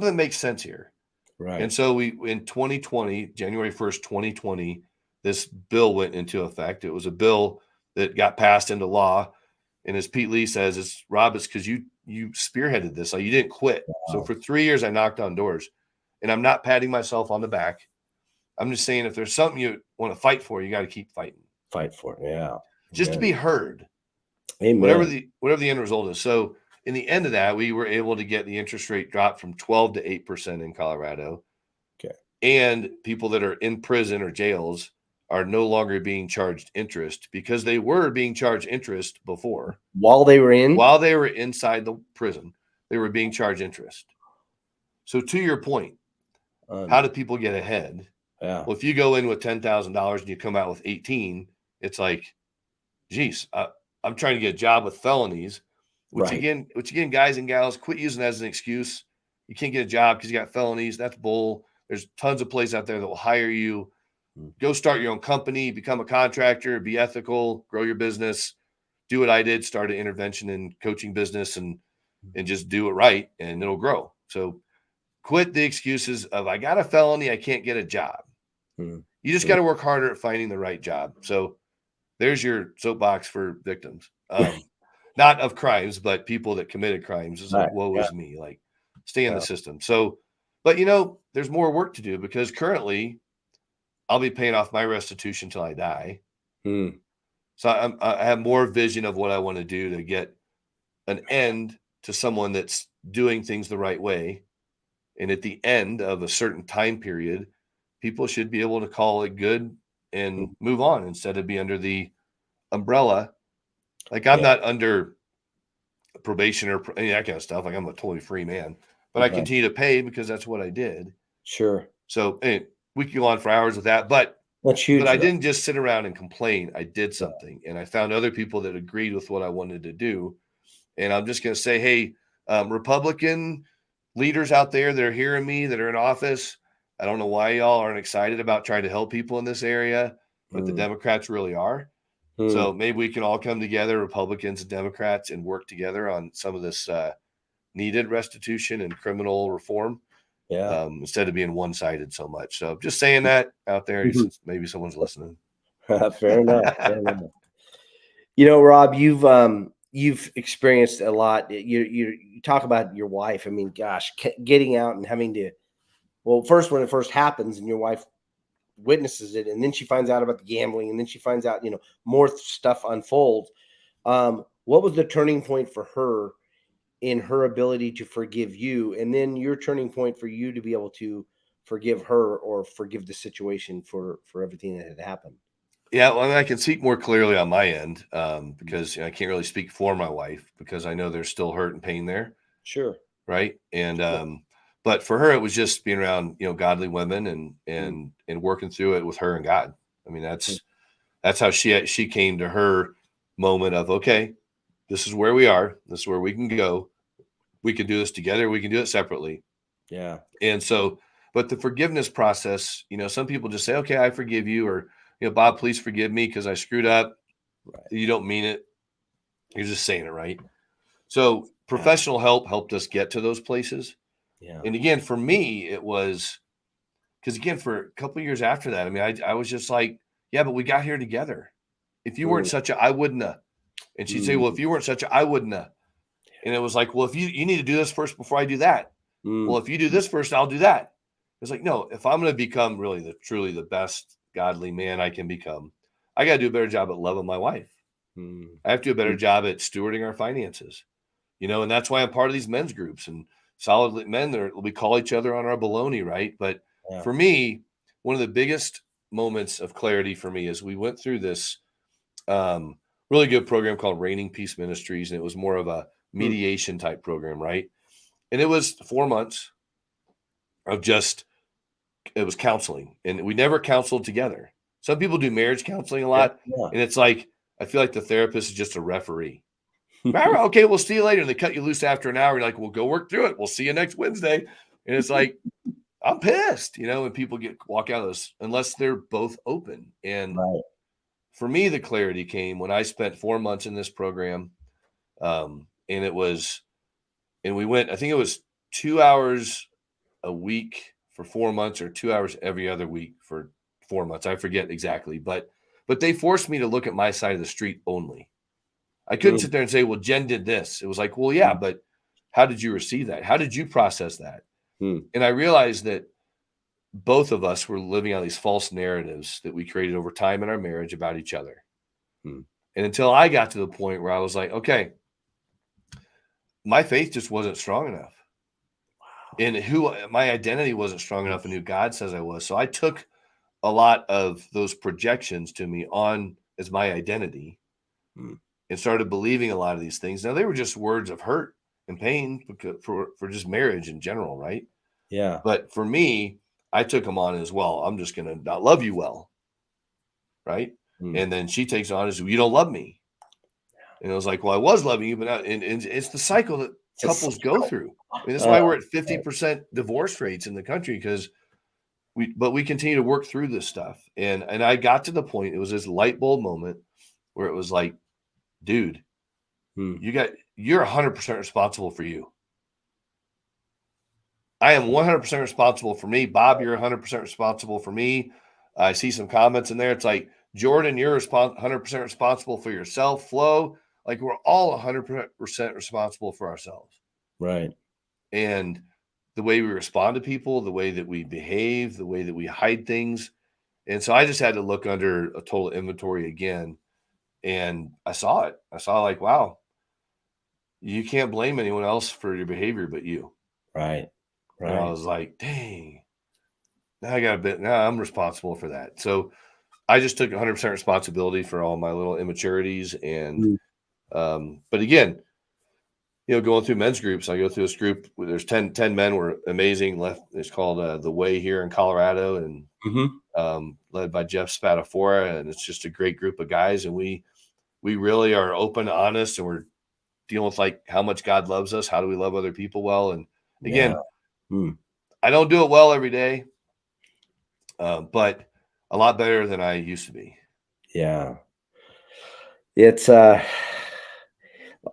that makes sense here. Right. And so in 2020, January 1st, 2020, this bill went into effect. It was a bill that got passed into law. And as Pete Lee says, it's because you spearheaded this. Like, you didn't quit. Wow. So for 3 years, I knocked on doors, and I'm not patting myself on the back. I'm just saying, if there's something you want to fight for, you got to keep fighting. Fight for it. Yeah. Just to be heard. Amen. Whatever the end result is. So in the end of that, we were able to get the interest rate dropped from 12 to 8% in Colorado. Okay. And people that are in prison or jails are no longer being charged interest, because they were being charged interest before. While they were inside the prison, they were being charged interest. So to your point, how do people get ahead? Yeah. Well, if you go in with $10,000 and you come out with 18, it's like, geez, I'm trying to get a job with felonies. Which again, guys and gals, quit using that as an excuse. You can't get a job because you got felonies. That's bull. There's tons of places out there that will hire you. Go start your own company, become a contractor, be ethical, grow your business, do what I did, start an intervention and coaching business, and just do it right, and it'll grow. So quit the excuses of, I got a felony, I can't get a job. You just got to work harder at finding the right job. So there's your soapbox for victims. Not of crimes, but people that committed crimes. It's like, woe is me, like, stay in the system. So, but there's more work to do, because currently I'll be paying off my restitution till I die. So I have more vision of what I want to do to get an end to someone that's doing things the right way. And at the end of a certain time period, people should be able to call it good and move on, instead of be under the umbrella. Like, I'm not under probation or any of that kind of stuff. Like, I'm a totally free man, but I continue to pay because that's what I did. Sure. So we could go on for hours with that, but that's huge. But I didn't just sit around and complain. I did something, and I found other people that agreed with what I wanted to do. And I'm just going to say, hey, Republican leaders out there that are hearing me, that are in office, I don't know why y'all aren't excited about trying to help people in this area, but the Democrats really are. So maybe we can all come together, Republicans and Democrats, and work together on some of this needed restitution and criminal reform. Yeah. Instead of being one-sided so much. So just saying that out there, since maybe someone's listening. Fair enough. Fair enough. Rob, you've you've experienced a lot. You talk about your wife. I mean, gosh, getting out and having to. Well, first when it first happens, and your wife witnesses it, and then she finds out about the gambling, and then she finds out, more stuff unfolds. What was the turning point for her in her ability to forgive you, and then your turning point for you to be able to forgive her or forgive the situation for everything that had happened? Yeah, well, I mean, I can speak more clearly on my end, because I can't really speak for my wife because I know there's still hurt and pain there, Sure. right? And Sure. but for her, it was just being around godly women and Mm, working through it with her and God. I mean, mm, that's how she came to her moment of, okay, this is where we are. This is where we can go. We can do this together. We can do it separately. yeah. And so, but the forgiveness process, some people just say, okay, I forgive you, or, Bob, please forgive me because I screwed up. Right. You don't mean it. You're just saying it, right? So Yeah. professional help helped us get to those places. Yeah. And again, for me, it was because again, for a couple of years after that, I mean, I was just like, yeah, but we got here together. If you weren't Mm, such a, I wouldn't have. And she'd say, well, if mm, you weren't such a, I wouldn't have. And it was like, well, if you need to do this first before I do that. Well, mm, if you do this first, I'll do that. It's like, no, if I'm going to become really truly the best godly man I can become, I got to do a better job at loving my wife. mm, I have to do a better mm. job at stewarding our finances, and that's why I'm part of these men's groups and solid men there. We call each other on our baloney, right? But Yeah. for me, one of the biggest moments of clarity for me is we went through this um, really good program called Reigning Peace Ministries, and it was more of a Mm, mediation type program, right? And it was 4 months of just it was counseling, and we never counseled together. Some people do marriage counseling a yeah. lot, Yeah. and it's like I feel like the therapist is just a referee. Okay, we'll see you later. And they cut you loose after an hour. You're like, we'll go work through it. We'll see you next Wednesday. And it's like, I'm pissed, when people walk out of this, unless they're both open. And Right. for me, the clarity came when I spent 4 months in this program. And we went, I think it was 2 hours a week for 4 months or 2 hours every other week for 4 months. I forget exactly, but they forced me to look at my side of the street only. I couldn't Mm, sit there and say, well, Jen did this. It was like, well, yeah, mm, but how did you receive that? How did you process that? mm, And I realized that both of us were living on these false narratives that we created over time in our marriage about each other. mm. And until I got to the point where I was like, okay, my faith just wasn't strong enough. And who my identity wasn't strong enough and who God says I was. So I took a lot of those projections to me on as my identity Mm. and started believing a lot of these things. Now they were just words of hurt and pain for just marriage in general, right? Yeah. But for me, I took them on as well. I'm just gonna not love you well, right? Mm. And then she takes on as you don't love me, and it was like, well, I was loving you, but not, and it's the cycle that It's a couples go cycle. through. I mean, that's Uh, why we're at 50% divorce rates in the country because we continue to work through this stuff. And I got to the point, it was this light bulb moment where it was like, dude, mm. you're 100% responsible for you. I am 100% responsible for me. Bob, you're 100% responsible for me. I see some comments in there. It's like, Jordan, you're 100% responsible for yourself. Flo, like we're all 100% responsible for ourselves. Right. And the way we respond to people, the way that we behave, the way that we hide things. And so I just had to look under a total inventory again. And I saw it. I saw like, wow, you can't blame anyone else for your behavior but you. Right. And I Right. was like, dang, now I got a bit, now I'm responsible for that. So I just took 100% responsibility for all my little immaturities. And, Mm. but again, going through men's groups, I go through this group where there's 10 men were amazing. It's called The Way here in Colorado and Mhm. led by Jeff Spadafora. And it's just a great group of guys. And we really are open, honest, and we're dealing with like how much God loves us. How do we love other people well? And Yeah. again, Mm. I don't do it well every day, but a lot better than I used to be. Yeah. It's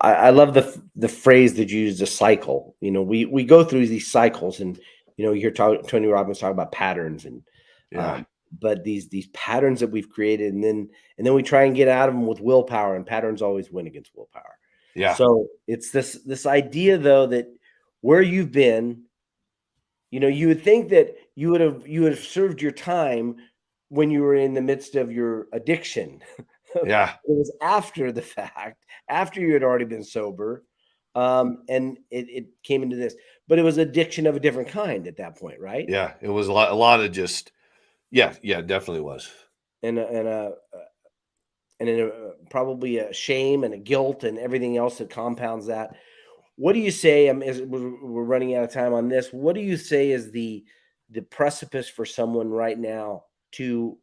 I love the phrase that you use, the cycle. We go through these cycles, and you hear Tony Robbins talk about patterns, and Yeah. but these patterns that we've created, and then we try and get out of them with willpower, and patterns always win against willpower. Yeah. So it's this idea though that where you've been, you would think that you would have served your time when you were in the midst of your addiction. Yeah. It was after the fact, after you had already been sober, and it came into this, but it was addiction of a different kind at that point, right? Yeah. It was a lot of just, yeah. Yeah. It definitely was. And probably a shame and a guilt and everything else that compounds that. What do you say? As we're running out of time on this, what do you say is the precipice for someone right now to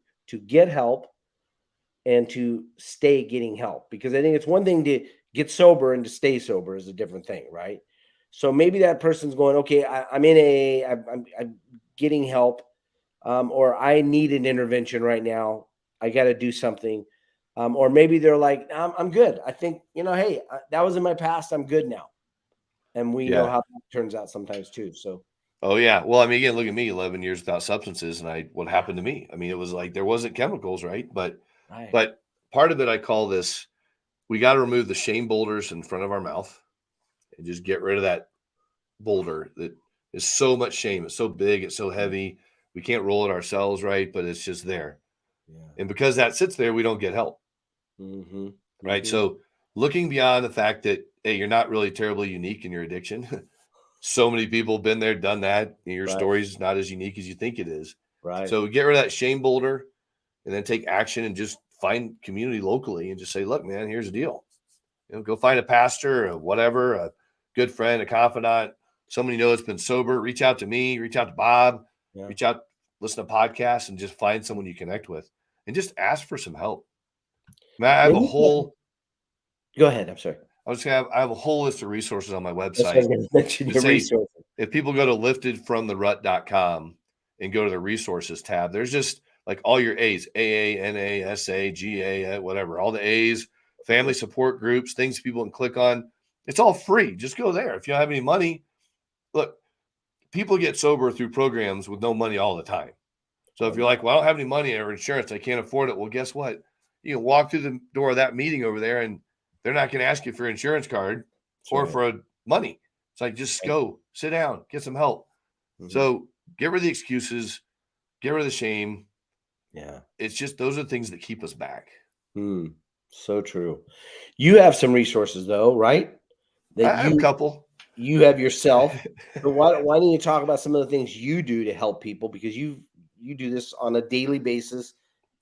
get help and to stay getting help? Because I think it's one thing to get sober and to stay sober is a different thing, right? So maybe that person's going, okay, I'm in I'm getting help, or I need an intervention right now. I got to do something. Or maybe they're like, I'm good. I think, hey, that was in my past. I'm good now. And we know Yeah. how that turns out sometimes too. So, Oh yeah. Well, I mean, again, look at me, 11 years without substances, and what yeah, happened to me? I mean, it was like there wasn't chemicals, right? But right. but part of it, I call this, we got to remove the shame boulders in front of our mouth and just get rid of that boulder that is so much shame. It's so big, it's so Mm, heavy. We can't roll it ourselves, right? But it's just there. yeah. And because that sits there, we don't get help, Mm-hmm. right? Mm-hmm. So looking beyond the fact that, hey, you're not really terribly unique in your addiction. So many people have been there, done that. Your Right. story's not as unique as you think it is. Right. So get rid of that shame boulder and then take action and just find community locally and just say, look, man, here's the deal. Go find a pastor or whatever, a good friend, a confidant, somebody you know that's been sober. Reach out to me, reach out to Bob, Yeah. reach out, listen to podcasts, and just find someone you connect with and just ask for some help. Man, I have When a you talk, whole, go ahead. I'm sorry. I have a whole list of resources on my That's what I website was going to mention. that Your say, resources. if people go to liftedfromtherut.com and go to the resources tab, there's just like all your A's, AA, NA, SA, GA, whatever, all the A's, family support groups, things people can click on. It's all free. Just go there. If you don't have any money, look, people get sober through programs with no money all the time. So Oh if you're yeah. like, well, I don't have any money or insurance, I can't afford it. Well, guess what? You can walk through the door of that meeting over there and they're not going to ask you for your insurance card That's or right. for money. It's like, just Right. go sit down, get some help. Mm-hmm. So get rid of the excuses, get rid of the shame. Yeah. It's just, those are the things that keep us back. Hmm. So true. You have some resources though, right? That I have a couple. you have yourself. So why don't you talk about some of the things you do to help people, because you do this on a daily basis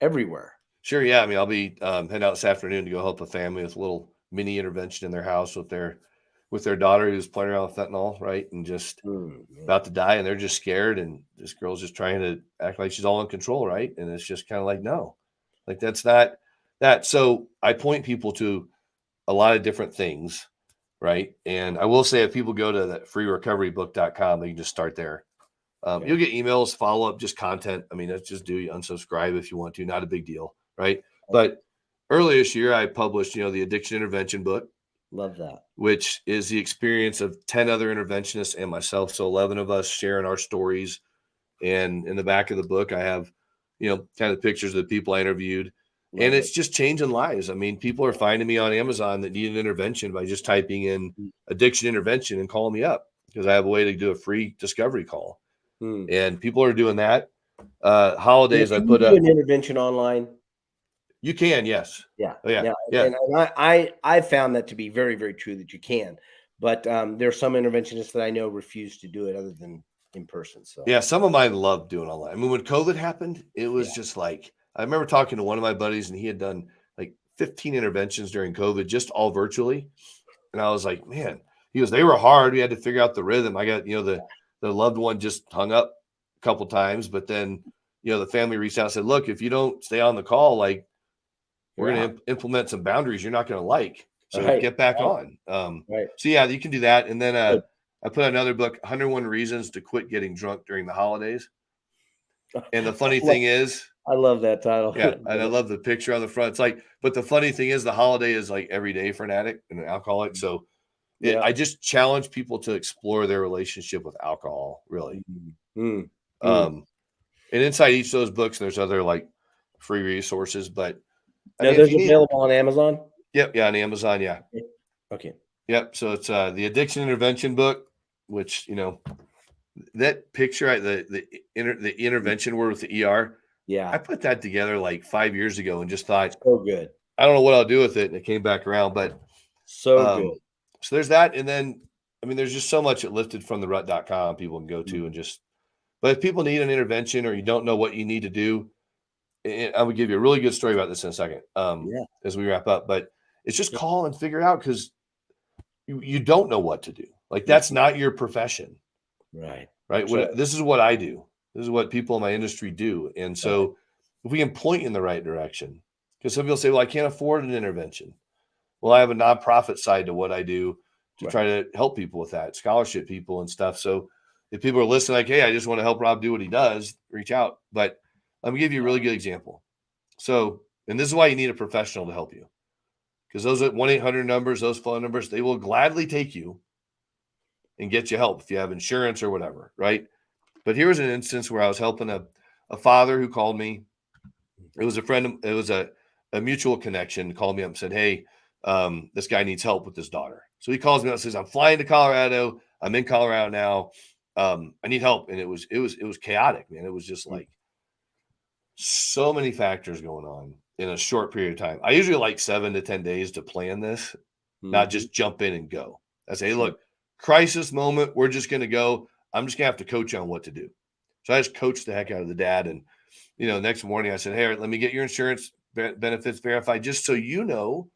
everywhere. Sure. Yeah. I mean, I'll be heading out this afternoon to go help a family with a little mini intervention in their house with their daughter who's playing around with fentanyl, right? And just Man. about to die, and they're just scared. And this girl's just trying to act like she's all in control, right? And it's just kind of like, no, like that's not that. So I point people to a lot of different things, right? And I will say, if people go to that freerecoverybook.com, they can just start there. Okay. You'll get emails, follow up, just content. I mean, that's just do you unsubscribe if you want to, not a big deal, right? But earlier this year, I published, the addiction intervention book, Love that. which is the experience of 10 other interventionists and myself. So 11 of us sharing our stories. And in the back of the book, I have, kind of pictures of the people I interviewed. And Love it's it. just changing lives. I mean, people are finding me on Amazon that need an intervention by just typing in addiction intervention and calling me up, because I have a way to do a free discovery call. Hmm. And people are doing that. Now, Holidays, I can you put do up. an intervention online? You can, yes. Yeah. Oh yeah, Now, yeah. and I found that to be very, very true that you can, but there are some interventionists that I know refuse to do it other than in person. So Yeah, some of mine love doing online. I mean, when COVID happened, it yeah. was just like, I remember talking to one of my buddies, and he had done like 15 interventions during COVID, just all virtually. And I was like, man, he goes, they were hard. We had to figure out the rhythm. I got, the loved one just hung up a couple times, but then, the family reached out and said, look, if you don't stay on the call, like, we're You're going out. to implement some boundaries you're not going to like. So Right. get back Right. on. Right. So yeah, you can do that. And then Good. I put another book, 101 Reasons to Quit Getting Drunk During the Holidays. And the funny thing is, I love that title. yeah, and I love the picture on the front. It's like, but the funny thing is, the holiday is like every day for an addict and an alcoholic. So Yeah. I just challenge people to explore their relationship with alcohol, really. Mm, mm, mm. Um, and inside each of those books, there's other like free resources. But I Now, mean, if those you need, available on Amazon? yep, yeah, on Amazon, yeah. Okay. Yep. So it's the addiction intervention book, which that picture, the intervention word with the ER. I Yeah. put that together like 5 years ago and just thought, So good. I don't know what I'll do with it, and it came back around. But So good. so there's that, and then there's just so much at liftedfromtherut.com people can go to Mm. and just. But if people need an intervention or you don't know what you need to do, I would give you a really good story about this in a second Yeah. as we wrap up. But it's just Yeah. call and figure it out because you don't know what to do. Like Mhm. that's not your profession, Right. right? That's right. What this is what I do. This is what people in my industry do. And Right. so if we can point you in the right direction, because some people say, well, I can't afford an intervention. Well, I have a nonprofit side to what I do to Right. try to help people with that, scholarship people and stuff. So if people are listening, like, hey, I just want to help Rob do what he does, reach out. But let me give you a really good example. So, and this is why you need a professional to help you. Because those 1-800 numbers, those phone numbers, they will gladly take you and get you help if you have insurance or whatever, right? But here was an instance where I was helping a father who called me. It was a friend, it was a mutual connection, called me up and said, hey, this guy needs help with his daughter. So he calls me up and says, I'm flying to Colorado. I'm in Colorado now. I need help. And it was chaotic, man. It was just Mm. like so many factors going on in a short period of time. I usually like 7 to 10 days to plan this, not Mhm. just jump in and go. I say, hey, Sure. look, crisis moment. We're just going to go. I'm just going to have to coach you on what to do. So I just coached the heck out of the dad. And, next morning I said, hey, let me get your insurance benefits verified just so you know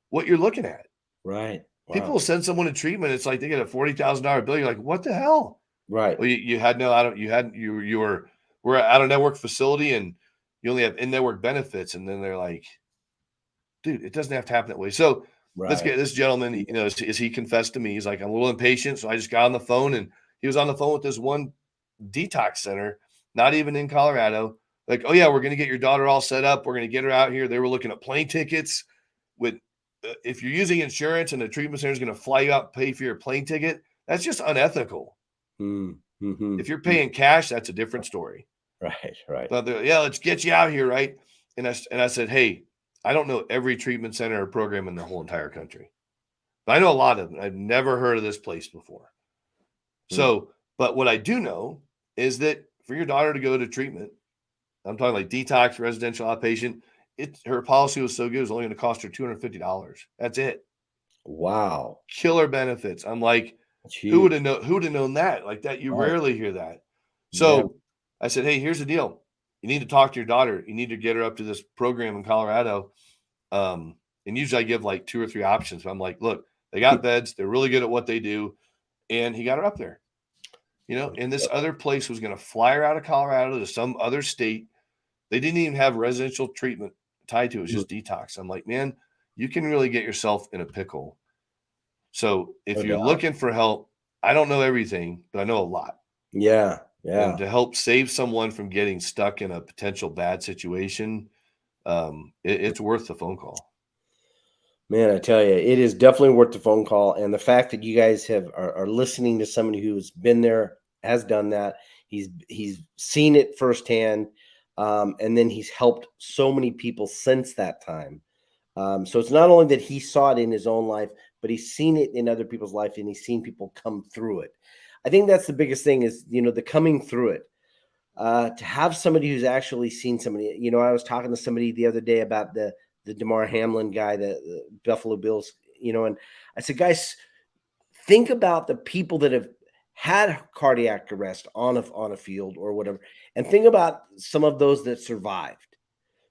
what you're looking at. Right. People Wow. will send someone to treatment. It's like they get a $40,000 bill. You're like, what the hell? Right. Well, you had no, I don't, you had, you we're out of network facility and you only have in network benefits. And then they're like, dude, it doesn't have to happen that way. So let's Right. get this gentleman, as he confessed to me, he's like, I'm a little impatient. So I just got on the phone and he was on the phone with this one detox center, not even in Colorado. Like, oh yeah, we're going to get your daughter all set up. We're going to get her out here. They were looking at plane tickets with, if you're using insurance and the treatment center is going to fly you out, pay for your plane ticket. That's just unethical. Mm. Mhm. If you're Mm. paying cash, that's a different story. Right. Right. But yeah, let's get you out here, right? And I said, hey, I don't know every treatment center or program in the whole entire country. But I know a lot of them. I've never heard of this place before. Mm. So, but what I do know is that for your daughter to go to treatment, I'm talking like detox, residential outpatient, her policy was so good, it was only going to cost her $250. That's it. Wow. Killer benefits. I'm like, That's who would huge. have known? Who would have known that? Like that, you Right. rarely hear that. Yeah. So I said, hey, here's the deal. You need to talk to your daughter. You need to get her up to this program in Colorado. And usually I give like 2 or 3 options. But I'm like, look, they got beds. They're really good at what they do. And he got her up there. And this other place was going to fly her out of Colorado to some other state. They didn't even have residential treatment tied to it. It was Mhm. just detox. I'm like, man, you can really get yourself in a pickle. So if No you're doubt. looking for help, I don't know everything, but I know a lot. Yeah. And Yeah. to help save someone from getting stuck in a potential bad situation, it's worth the phone call. Man, I tell you, it is definitely worth the phone call, and the fact that you guys are listening to somebody who's been there, has done that. He's seen it firsthand, and then he's helped so many people since that time. So it's not only that he saw it in his own life, but he's seen it in other people's life, and he's seen people come through it. I think that's the biggest thing is the coming through it. To have somebody who's actually seen somebody. I was talking to somebody the other day about the Damar Hamlin guy, the Buffalo Bills. And I said, guys, think about the people that have had cardiac arrest on a field or whatever, and think about some of those that survived.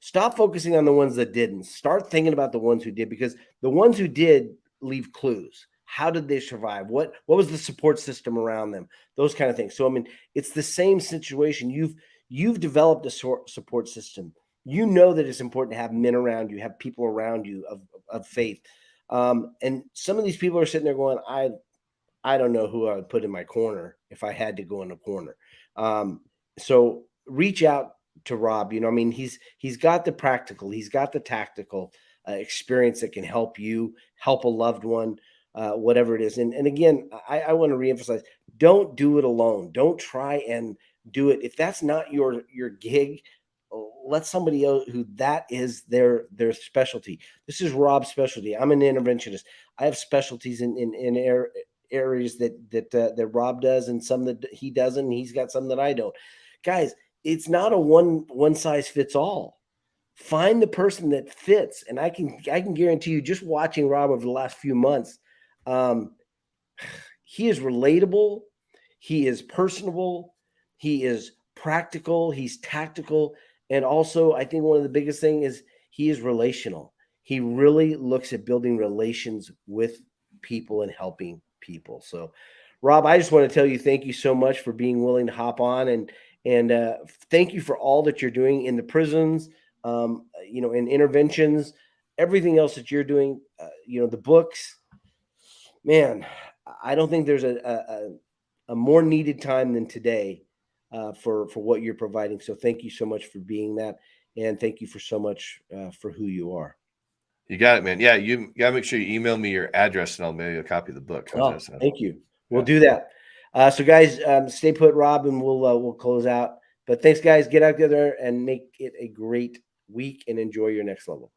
Stop focusing on the ones that didn't. Start thinking about the ones who did, because the ones who did leave clues. How did they survive? What was the support system around them? Those kind of things. So I mean, it's the same situation. You've developed a support system. You know that it's important to have men around you, have people around you of faith. And some of these people are sitting there going, I don't know who I would put in my corner if I had to go in a corner. So reach out to Rob. I mean, he's got the practical, he's got the tactical experience that can help you help a loved one, whatever it is. And again, I want to reemphasize: don't do it alone. Don't try and do it if that's not your gig. let somebody else who that is their specialty. This is Rob's specialty. I'm an interventionist. I have specialties in areas that Rob does, and some that he doesn't. And he's got some that I don't. Guys, it's not a one size fits all. Find the person that fits, and I can guarantee you, just watching Rob over the last few months, he is relatable, he is personable, he is practical, he's tactical, and also I think one of the biggest thing is he is relational. He really looks at building relations with people and helping people. So, Rob, I just want to tell you thank you so much for being willing to hop on, and thank you for all that you're doing in the prisons, in interventions, everything else that you're doing. The books, man. I don't think there's a more needed time than today for what you're providing. So thank you so much for being that, and thank you for so much for who you are. You got it, man. Yeah, you gotta make sure you email me your address and I'll mail you a copy of the book. How's that Oh, sound? thank you. We'll Yeah. do that. So, guys, stay put, Rob, and we'll close out. But thanks, guys. Get out there and make it a great week and enjoy your next level.